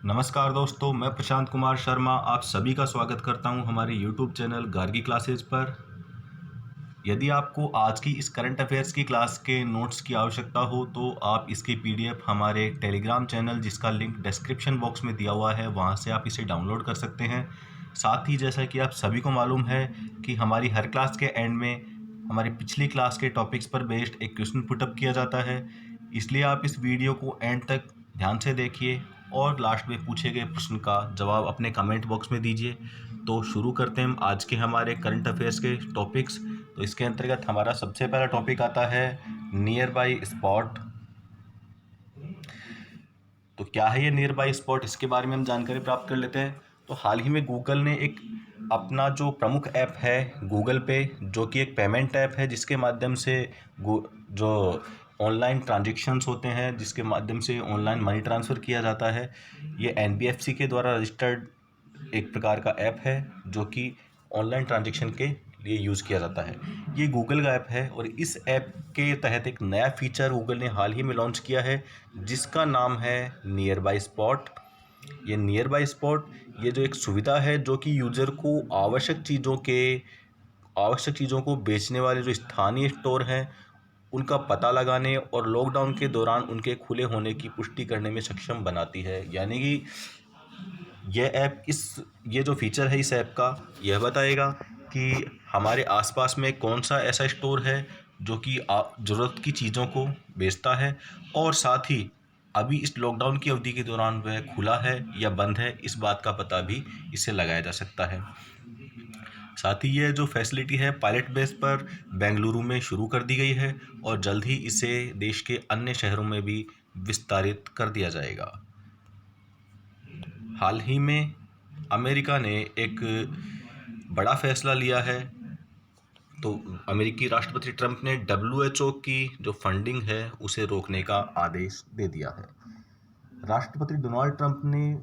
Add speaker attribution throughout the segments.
Speaker 1: नमस्कार दोस्तों, मैं प्रशांत कुमार शर्मा आप सभी का स्वागत करता हूं हमारे YouTube चैनल गार्गी क्लासेज पर। यदि आपको आज की इस करंट अफेयर्स की क्लास के नोट्स की आवश्यकता हो तो आप इसकी PDF हमारे टेलीग्राम चैनल, जिसका लिंक डिस्क्रिप्शन बॉक्स में दिया हुआ है, वहां से आप इसे डाउनलोड कर सकते हैं। साथ ही जैसा कि आप सभी को मालूम है कि हमारी हर क्लास के एंड में हमारी पिछली क्लास के टॉपिक्स पर बेस्ड एक क्वेश्चन पुटअप किया जाता है, इसलिए आप इस वीडियो को एंड तक ध्यान से देखिए और लास्ट में पूछे गए प्रश्न का जवाब अपने कमेंट बॉक्स में दीजिए। तो शुरू करते हैं हम आज के हमारे करंट अफेयर्स के टॉपिक्स। तो इसके अंतर्गत हमारा सबसे पहला टॉपिक आता है नियर बाई स्पॉट। तो क्या है ये नियर बाई स्पॉट, इसके बारे में हम जानकारी प्राप्त कर लेते हैं। तो हाल ही में गूगल ने एक अपना जो प्रमुख ऐप है गूगल पे, जो कि एक पेमेंट ऐप है जिसके माध्यम से जो ऑनलाइन ट्रांजेक्शन्स होते हैं, जिसके माध्यम से ऑनलाइन मनी ट्रांसफ़र किया जाता है, ये NBFC के द्वारा रजिस्टर्ड एक प्रकार का ऐप है जो कि ऑनलाइन ट्रांजेक्शन के लिए यूज़ किया जाता है। ये गूगल का ऐप है और इस ऐप के तहत एक नया फीचर गूगल ने हाल ही में लॉन्च किया है जिसका नाम है नियर बाई स्पॉट। ये नियर बाई स्पॉट ये जो एक सुविधा है जो कि यूज़र को आवश्यक चीज़ों को बेचने वाले जो स्थानीय स्टोर हैं उनका पता लगाने और लॉकडाउन के दौरान उनके खुले होने की पुष्टि करने में सक्षम बनाती है। यानी कि ये जो फीचर है इस ऐप का, यह बताएगा कि हमारे आसपास में कौन सा ऐसा स्टोर है जो कि ज़रूरत की चीज़ों को बेचता है, और साथ ही अभी इस लॉकडाउन की अवधि के दौरान वह खुला है या बंद है, इस बात का पता भी इससे लगाया जा सकता है। साथ ही ये जो फैसिलिटी है पायलट बेस पर बेंगलुरु में शुरू कर दी गई है और जल्द ही इसे देश के अन्य शहरों में भी विस्तारित कर दिया जाएगा। हाल ही में अमेरिका ने एक बड़ा फैसला लिया है। तो अमेरिकी राष्ट्रपति ट्रंप ने WHO की जो फंडिंग है उसे रोकने का आदेश दे दिया है। राष्ट्रपति डोनाल्ड ट्रंप ने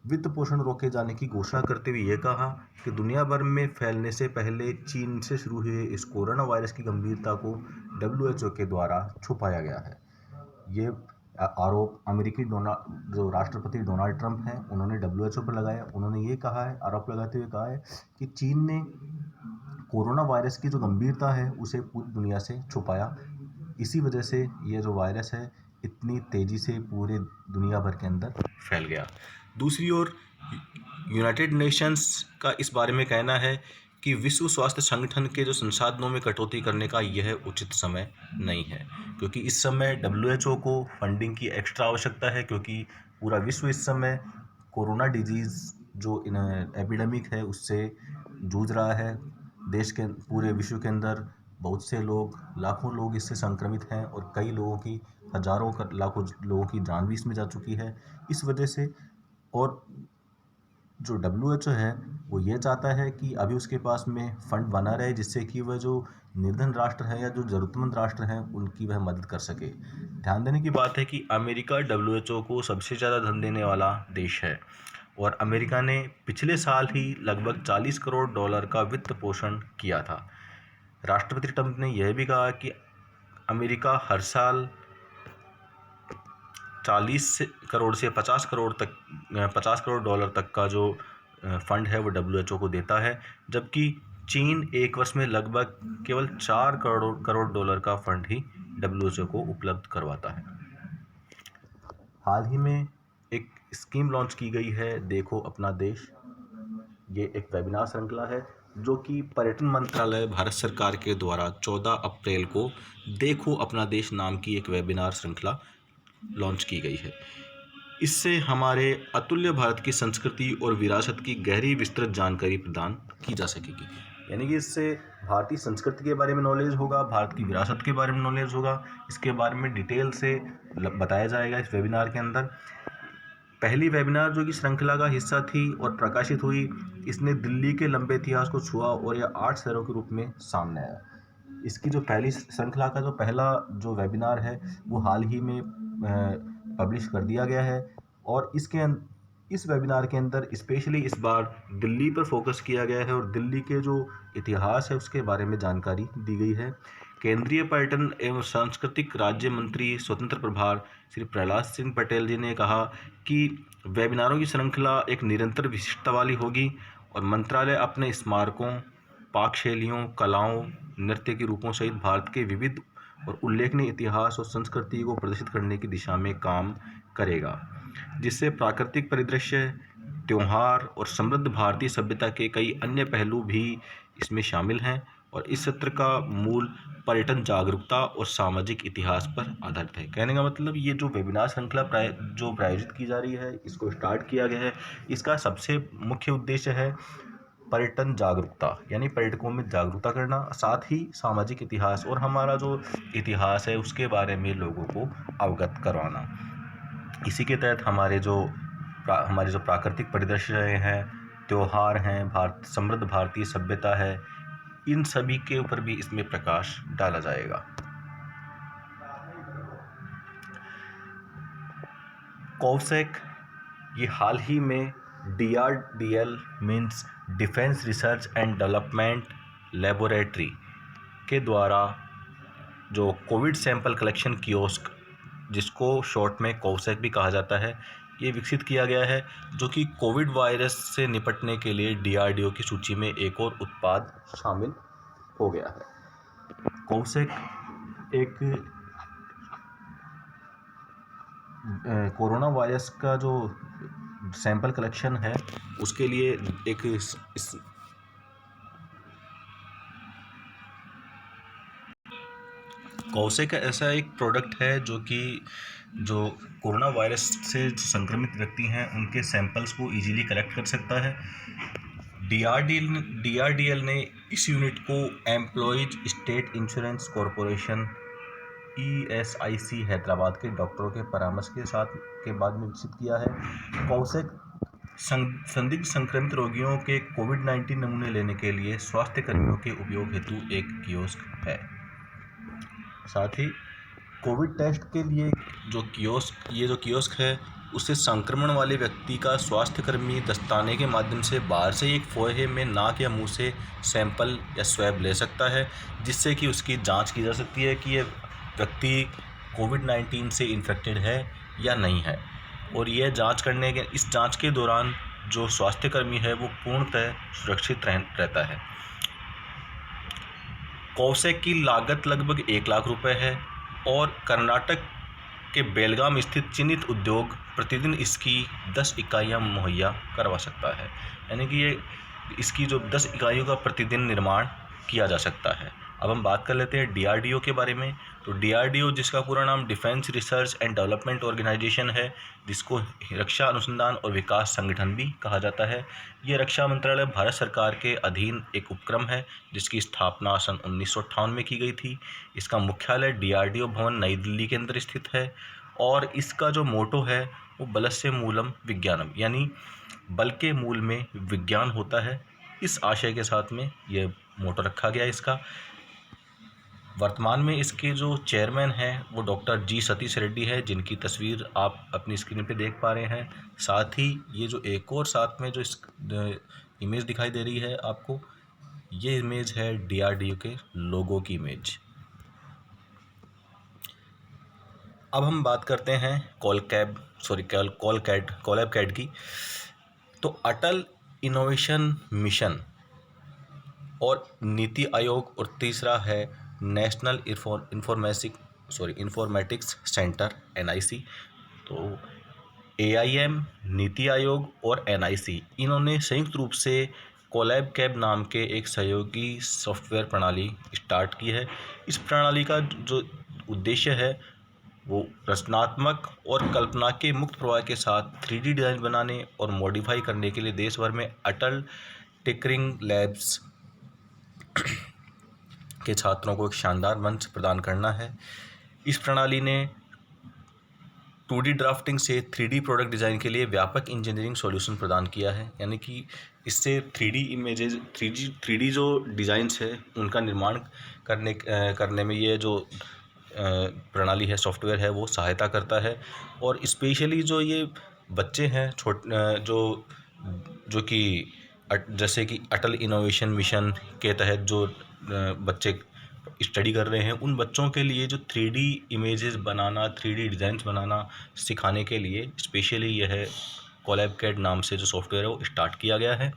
Speaker 1: वित्त पोषण रोके जाने की घोषणा करते हुए ये कहा कि दुनिया भर में फैलने से पहले चीन से शुरू हुए इस कोरोना वायरस की गंभीरता को WHO के द्वारा छुपाया गया है। ये आरोप अमेरिकी जो राष्ट्रपति डोनाल्ड ट्रंप हैं उन्होंने WHO पर लगाया। उन्होंने ये कहा है, आरोप लगाते हुए कहा है कि चीन ने कोरोना वायरस की जो गंभीरता है उसे पूरी दुनिया से छुपाया। इसी वजह से ये जो वायरस है इतनी तेज़ी से पूरे दुनिया भर के अंदर फैल गया। दूसरी ओर यूनाइटेड नेशंस का इस बारे में कहना है कि विश्व स्वास्थ्य संगठन के जो संसाधनों में कटौती करने का यह उचित समय नहीं है, क्योंकि इस समय WHO को फंडिंग की एक्स्ट्रा आवश्यकता है, क्योंकि पूरा विश्व इस समय कोरोना डिजीज़ जो एपिडेमिक है उससे जूझ रहा है। देश के पूरे विश्व के अंदर बहुत से लोग, लाखों लोग इससे संक्रमित हैं और कई लोगों की, लाखों लोगों की जान भी इसमें जा चुकी है। इस वजह से और जो WHO है वो ये चाहता है कि अभी उसके पास में फ़ंड बना रहे, जिससे कि वह जो निर्धन राष्ट्र हैं या जो ज़रूरतमंद राष्ट्र हैं उनकी वह मदद कर सके। ध्यान देने की बात है कि अमेरिका WHO को सबसे ज़्यादा धन देने वाला देश है और अमेरिका ने पिछले साल ही लगभग $40 करोड़ का वित्त पोषण किया था। राष्ट्रपति ट्रंप ने यह भी कहा कि अमेरिका हर साल 40 करोड़ से 50 करोड़ तक $50 करोड़ तक का जो फंड है वो WHO को देता है, जबकि चीन एक वर्ष में लगभग केवल $4 करोड़ का फंड ही WHO को उपलब्ध करवाता है। हाल ही में एक स्कीम लॉन्च की गई है, देखो अपना देश। ये एक वेबिनार श्रृंखला है जो कि पर्यटन मंत्रालय भारत सरकार के द्वारा 14 अप्रैल को देखो अपना देश नाम की एक वेबिनार श्रृंखला लॉन्च की गई है। इससे हमारे अतुल्य भारत की संस्कृति और विरासत की गहरी विस्तृत जानकारी प्रदान की जा सकेगी। यानी कि इससे भारतीय संस्कृति के बारे में नॉलेज होगा, भारत की विरासत के बारे में नॉलेज होगा, इसके बारे में डिटेल से बताया जाएगा इस वेबिनार के अंदर। पहली वेबिनार जो कि श्रृंखला का हिस्सा थी और प्रकाशित हुई, इसने दिल्ली के लंबे इतिहास को छुआ और यह 8 शहरों के रूप में सामने आया। इसकी जो पहली श्रृंखला का जो पहला जो वेबिनार है वो हाल ही में पब्लिश कर दिया गया है और इस वेबिनार के अंदर स्पेशली इस बार दिल्ली पर फोकस किया गया है और दिल्ली के जो इतिहास है उसके बारे में जानकारी दी गई है। केंद्रीय पर्यटन एवं सांस्कृतिक राज्य मंत्री स्वतंत्र प्रभार श्री प्रहलाद सिंह पटेल जी ने कहा कि वेबिनारों की श्रृंखला एक निरंतर विशिष्टता वाली होगी और मंत्रालय अपने स्मारकों, पाक शैलियों, कलाओं, नृत्य के रूपों सहित भारत के विविध और उल्लेखनीय इतिहास और संस्कृति को प्रदर्शित करने की दिशा में काम करेगा, जिससे प्राकृतिक परिदृश्य, त्योहार और समृद्ध भारतीय सभ्यता के कई अन्य पहलू भी इसमें शामिल हैं। और इस सत्र का मूल पर्यटन जागरूकता और सामाजिक इतिहास पर आधारित है। कहने का मतलब ये जो वेबिनार श्रृंखला जो प्रायोजित की जा रही है, इसको स्टार्ट किया गया है, इसका सबसे मुख्य उद्देश्य है पर्यटन जागरूकता, यानी पर्यटकों में जागरूकता करना, साथ ही सामाजिक इतिहास और हमारा जो इतिहास है उसके बारे में लोगों को अवगत करवाना। इसी के तहत हमारे जो प्राकृतिक परिदृश्य हैं, त्यौहार हैं, समृद्ध भारतीय सभ्यता है, इन सभी के ऊपर भी इसमें प्रकाश डाला जाएगा। कोवसैक ये हाल ही में DRDL means defence research and development laboratory के द्वारा जो कोविड सैंपल कलेक्शन कियोस्क, जिसको शॉर्ट में कोवसैक भी कहा जाता है, ये विकसित किया गया है, जो कि कोविड वायरस से निपटने के लिए DRDO की सूची में एक और उत्पाद शामिल हो गया है। कोवसैक एक कोरोना वायरस का जो सैंपल कलेक्शन है उसके लिए एक कोवसैक ऐसा एक प्रोडक्ट है जो कोरोना वायरस से संक्रमित व्यक्ति हैं उनके सैंपल्स को इजीली कलेक्ट कर सकता है। DRDL ने इस यूनिट को employees state insurance corporation ESIC Hyderabad के डॉक्टरों के परामर्श के बाद में विकसित किया है। कोवसैक संदिग्ध संक्रमित रोगियों के कोविड-19 नमूने लेने के लिए स्वास्थ्य कर्मियों के उपयोग हेतु एक कियोस्क है। साथ ही कोविड टेस्ट के लिए जो कियोस्क है उससे संक्रमण वाले व्यक्ति का स्वास्थ्यकर्मी दस्ताने के माध्यम से बाहर से एक फोहे में नाक या मुंह से सैंपल या स्वैब ले सकता है, जिससे कि उसकी जांच की जा सकती है कि ये व्यक्ति कोविड-19 से इन्फेक्टेड है या नहीं है। और यह इस जांच के दौरान जो स्वास्थ्यकर्मी है वो पूर्णतः सुरक्षित रहता है। कोवसैक की लागत लगभग 1 लाख रुपए है और कर्नाटक के बेलगाम स्थित चिन्हित उद्योग प्रतिदिन इसकी 10 इकाइयाँ मुहैया करवा सकता है, यानी कि इसकी जो 10 इकाइयों का प्रतिदिन निर्माण किया जा सकता है। अब हम बात कर लेते हैं DRDO के बारे में। तो DRDO, जिसका पूरा नाम defence research and development organisation है, जिसको रक्षा अनुसंधान और विकास संगठन भी कहा जाता है, ये रक्षा मंत्रालय भारत सरकार के अधीन एक उपक्रम है जिसकी स्थापना सन 1958 में की गई थी। इसका मुख्यालय DRDO भवन नई दिल्ली के अंदर स्थित है और इसका जो मोटो है वो बलस्य मूलम विज्ञानम, यानी बल के मूल में विज्ञान होता है। इस आशय के साथ में ये मोटो रखा गया इसका। वर्तमान में इसके जो चेयरमैन हैं वो डॉक्टर G सतीश रेड्डी है, जिनकी तस्वीर आप अपनी स्क्रीन पे देख पा रहे हैं। साथ ही ये जो एक और साथ में जो इमेज दिखाई दे रही है आपको, ये इमेज है DRDO के लोगो की इमेज। अब हम बात करते हैं कोलैब की। तो अटल इनोवेशन मिशन और नीति आयोग, और तीसरा है नेशनल इंफॉर्मेटिक्स सेंटर NIC। तो AIM, नीति आयोग और NIC, इन्होंने संयुक्त रूप से कोलैब नाम के एक सहयोगी सॉफ्टवेयर प्रणाली स्टार्ट की है। इस प्रणाली का जो उद्देश्य है वो रचनात्मक और कल्पना के मुक्त प्रवाह के साथ 3D डिज़ाइन बनाने और मॉडिफाई करने के लिए देश भर में अटल टिंकरिंग लैब्स के छात्रों को एक शानदार मंच प्रदान करना है। इस प्रणाली ने 2D ड्राफ्टिंग से 3D प्रोडक्ट डिज़ाइन के लिए व्यापक इंजीनियरिंग सॉल्यूशन प्रदान किया है, यानी कि इससे 3D इमेजेस 3D जो डिज़ाइंस है उनका निर्माण करने में ये जो प्रणाली है, सॉफ्टवेयर है, वो सहायता करता है। और स्पेशली जो ये बच्चे हैं जो कि जैसे कि अटल इनोवेशन मिशन के तहत जो बच्चे स्टडी कर रहे हैं उन बच्चों के लिए जो 3D इमेजेस बनाना, 3D डिज़ाइंस बनाना सिखाने के लिए स्पेशली यह कोलैब कैड नाम से जो सॉफ्टवेयर है वो स्टार्ट किया गया है।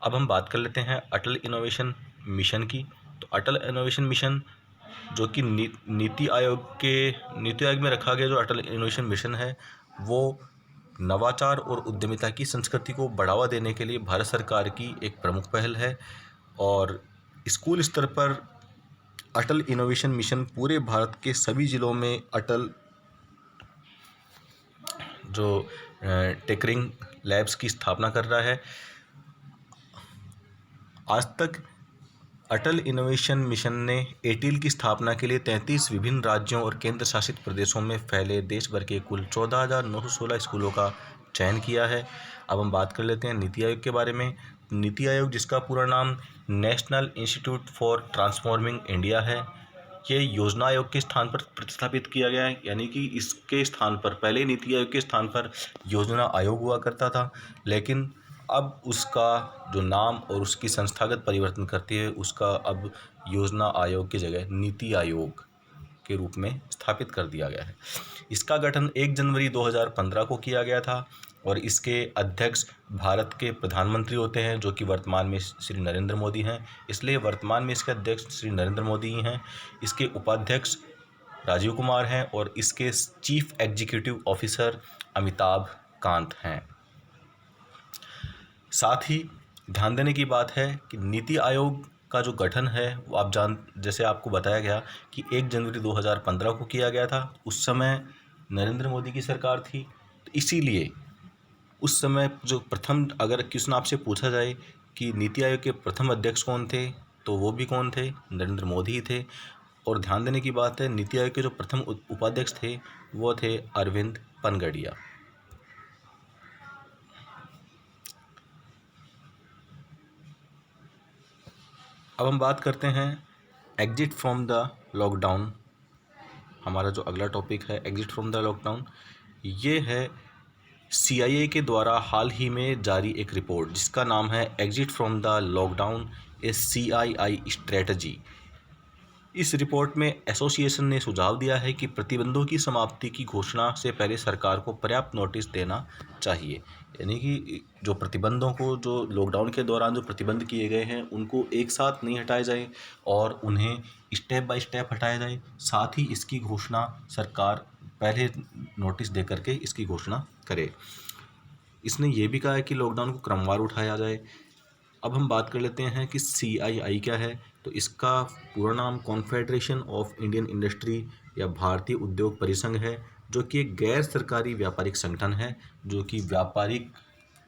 Speaker 1: अब हम बात कर लेते हैं अटल इनोवेशन मिशन की। तो अटल इनोवेशन मिशन जो कि नीति आयोग में रखा गया जो अटल इनोवेशन मिशन है, वो नवाचार और उद्यमिता की संस्कृति को बढ़ावा देने के लिए भारत सरकार की एक प्रमुख पहल है। और स्कूल स्तर पर अटल इनोवेशन मिशन पूरे भारत के सभी ज़िलों में अटल जो टेकरिंग लैब्स की स्थापना कर रहा है। आज तक अटल इनोवेशन मिशन ने एटील की स्थापना के लिए 33 विभिन्न राज्यों और केंद्र शासित प्रदेशों में फैले देश भर के कुल 14,916 स्कूलों का चयन किया है। अब हम बात कर लेते हैं नीति आयोग के बारे में। नीति आयोग, जिसका पूरा नाम national institute for transforming India है, ये योजना आयोग के स्थान पर प्रतिस्थापित किया गया है। यानी कि इसके स्थान पर पहले नीति आयोग के स्थान पर योजना आयोग हुआ करता था, लेकिन अब उसका जो नाम और उसकी संस्थागत परिवर्तन करती है, उसका अब योजना आयोग की जगह नीति आयोग के रूप में स्थापित कर दिया गया है। इसका गठन 1 जनवरी 2015 को किया गया था और इसके अध्यक्ष भारत के प्रधानमंत्री होते हैं, जो कि वर्तमान में श्री नरेंद्र मोदी हैं। इसलिए वर्तमान में इसके अध्यक्ष श्री नरेंद्र मोदी ही हैं। इसके उपाध्यक्ष राजीव कुमार हैं और इसके chief executive officer Amitabh Kant हैं। साथ ही ध्यान देने की बात है कि नीति आयोग का जो गठन है वो जैसे आपको बताया गया कि 1 जनवरी 2015 को किया गया था। उस समय नरेंद्र मोदी की सरकार थी, तो इसीलिए उस समय जो प्रथम, अगर क्वेश्चन आपसे पूछा जाए कि नीति आयोग के प्रथम अध्यक्ष कौन थे, तो वो भी कौन थे, नरेंद्र मोदी ही थे। और ध्यान देने की बात है, नीति आयोग के जो प्रथम उपाध्यक्ष थे वो थे अरविंद पनगड़िया। अब हम बात करते हैं एग्जिट फ्रॉम द लॉकडाउन। हमारा जो अगला टॉपिक है एग्जिट फ्रॉम द लॉकडाउन, ये है CIA के द्वारा हाल ही में जारी एक रिपोर्ट जिसका नाम है exit from the lockdown, A CII strategy. इस रिपोर्ट में एसोसिएशन ने सुझाव दिया है कि प्रतिबंधों की समाप्ति की घोषणा से पहले सरकार को पर्याप्त नोटिस देना चाहिए। यानी कि जो प्रतिबंधों को, जो लॉकडाउन के दौरान जो प्रतिबंध किए गए हैं, उनको एक साथ नहीं हटाए जाए और उन्हें स्टेप बाय स्टेप हटाया जाए। साथ ही इसकी घोषणा सरकार पहले नोटिस दे करके इसकी घोषणा करे। इसने ये भी कहा है कि लॉकडाउन को क्रमवार उठाया जाए। अब हम बात कर लेते हैं कि CII क्या है। तो इसका पूरा नाम कॉन्फेडरेशन ऑफ इंडियन इंडस्ट्री या भारतीय उद्योग परिसंघ है, जो कि एक गैर सरकारी व्यापारिक संगठन है, जो कि व्यापारिक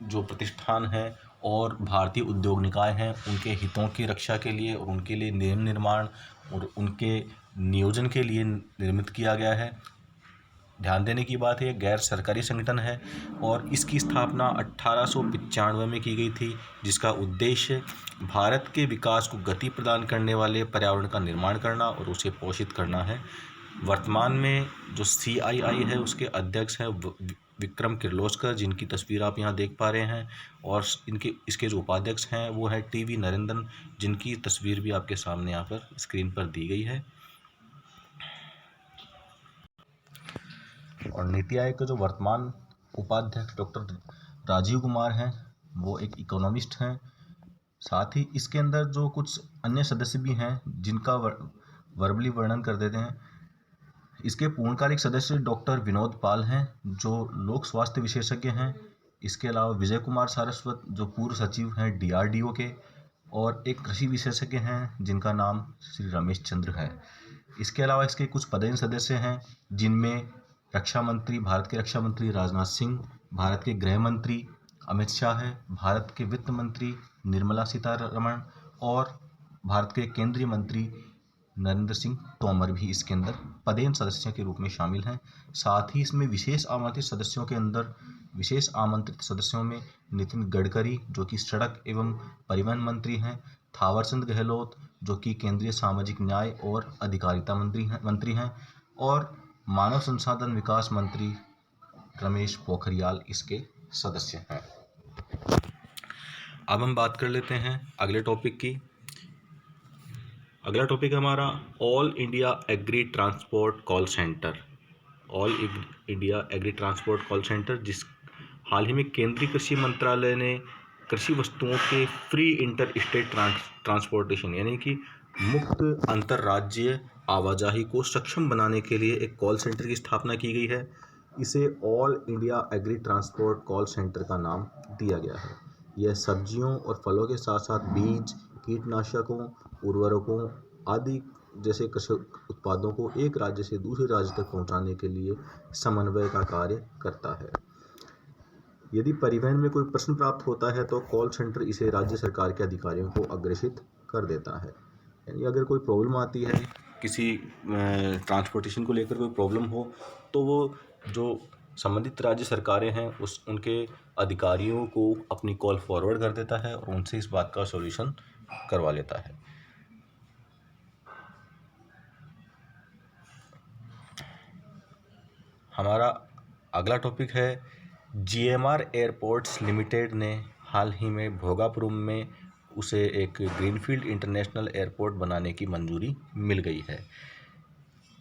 Speaker 1: जो प्रतिष्ठान है और भारतीय उद्योग निकाय हैं उनके हितों की रक्षा के लिए और उनके लिए नियम निर्माण और उनके नियोजन के लिए निर्मित किया गया है। ध्यान देने की बात है, गैर सरकारी संगठन है और इसकी स्थापना 1895 में की गई थी, जिसका उद्देश्य भारत के विकास को गति प्रदान करने वाले पर्यावरण का निर्माण करना और उसे पोषित करना है। वर्तमान में जो CII है उसके अध्यक्ष हैं विक्रम किर्लोस्कर, जिनकी तस्वीर आप यहाँ देख पा रहे हैं, और इसके जो उपाध्यक्ष हैं वो है TV नरेंद्रन, जिनकी तस्वीर भी आपके सामने यहाँ पर स्क्रीन पर दी गई है। और नीति आयोग के जो वर्तमान उपाध्यक्ष डॉक्टर राजीव कुमार हैं, वो एक इकोनॉमिस्ट हैं। साथ ही इसके अंदर जो कुछ अन्य सदस्य भी हैं जिनका वर्बली वर्णन कर देते हैं। इसके पूर्णकालिक सदस्य डॉक्टर विनोद पाल हैं, जो लोक स्वास्थ्य विशेषज्ञ हैं। इसके अलावा विजय कुमार सारस्वत, जो पूर्व सचिव हैं DRDO के, और एक कृषि विशेषज्ञ हैं जिनका नाम श्री रमेश चंद्र है। इसके अलावा इसके कुछ पदेन सदस्य हैं, जिनमें रक्षा मंत्री, भारत के रक्षा मंत्री राजनाथ सिंह, भारत के गृह मंत्री अमित शाह है, भारत के वित्त मंत्री निर्मला सीतारमण और भारत के केंद्रीय मंत्री नरेंद्र सिंह तोमर भी इसके अंदर पदेन सदस्य के रूप में शामिल हैं। साथ ही इसमें विशेष आमंत्रित सदस्यों में नितिन गडकरी, जो कि सड़क एवं परिवहन मंत्री हैं, थावरचंद गहलोत, जो कि केंद्रीय सामाजिक न्याय और अधिकारिता मंत्री हैं, और मानव संसाधन विकास मंत्री रमेश पोखरियाल इसके सदस्य हैं। अब हम बात कर लेते हैं अगले टॉपिक की। अगला टॉपिक है हमारा all India agri transport call centre. All India agri transport call centre, जिस हाल ही में केंद्रीय कृषि मंत्रालय ने कृषि वस्तुओं के फ्री इंटर स्टेट ट्रांसपोर्टेशन यानी कि मुक्त अंतर्राज्यीय आवाजाही को सक्षम बनाने के लिए एक कॉल सेंटर की स्थापना की गई है। इसे all India agri transport call centre का नाम दिया गया है। यह सब्जियों और फलों के साथ साथ बीज, कीटनाशकों, उर्वरकों आदि जैसे कृषि उत्पादों को एक राज्य से दूसरे राज्य तक पहुंचाने के लिए समन्वय का कार्य करता है। यदि परिवहन में कोई प्रश्न प्राप्त होता है तो कॉल सेंटर इसे राज्य सरकार के अधिकारियों को अग्रेषित कर देता है। यानी अगर कोई प्रॉब्लम आती है, किसी ट्रांसपोर्टेशन को लेकर कोई प्रॉब्लम हो, तो वो जो संबंधित राज्य सरकारें हैं उनके अधिकारियों को अपनी कॉल फॉरवर्ड कर देता है और उनसे इस बात का सॉल्यूशन करवा लेता है। हमारा अगला टॉपिक है GMR एयरपोर्ट्स लिमिटेड ने हाल ही में भोगापुरम में उसे एक ग्रीनफील्ड इंटरनेशनल एयरपोर्ट बनाने की मंजूरी मिल गई है।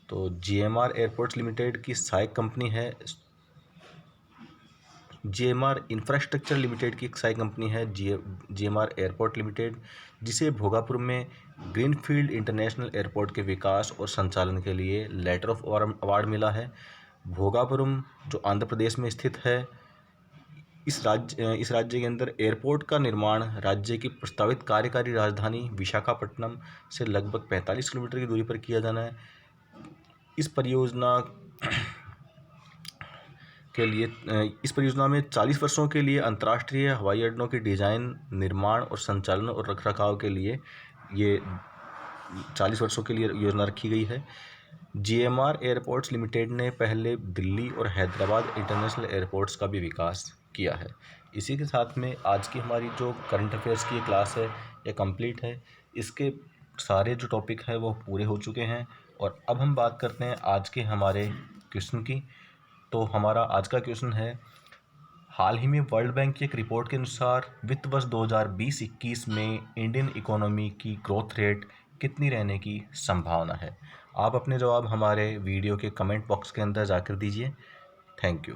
Speaker 1: तो GMR एयरपोर्ट्स लिमिटेड की सहायक कंपनी है, GMR इंफ्रास्ट्रक्चर लिमिटेड की एक सहायक कंपनी है GMR एयरपोर्ट लिमिटेड, जिसे भोगापुर में ग्रीनफील्ड इंटरनेशनल एयरपोर्ट के विकास और संचालन के लिए लेटर ऑफ अवार्ड मिला है। भोगापुरम जो आंध्र प्रदेश में स्थित है, इस राज्य के अंदर एयरपोर्ट का निर्माण राज्य की प्रस्तावित कार्यकारी राजधानी विशाखापट्टनम से लगभग 45 किलोमीटर की दूरी पर किया जाना है। इस परियोजना में 40 वर्षों के लिए अंतर्राष्ट्रीय हवाई अड्डों के डिज़ाइन, निर्माण और संचालन और रखरखाव के लिए ये 40 वर्षों के लिए योजना रखी गई है। GMR एयरपोर्ट्स लिमिटेड ने पहले दिल्ली और हैदराबाद इंटरनेशनल एयरपोर्ट्स का भी विकास किया है। इसी के साथ में आज की हमारी जो करंट अफेयर्स की क्लास है ये कंप्लीट है। इसके सारे जो टॉपिक है वो पूरे हो चुके हैं और अब हम बात करते हैं आज के हमारे क्वेश्चन की। तो हमारा आज का क्वेश्चन है, हाल ही में वर्ल्ड बैंक की एक रिपोर्ट के अनुसार वित्त वर्ष 2020-21 में इंडियन इकोनॉमी की ग्रोथ रेट कितनी रहने की संभावना है? आप अपने जवाब हमारे वीडियो के कमेंट बॉक्स के अंदर जाकर दीजिए। Thank you.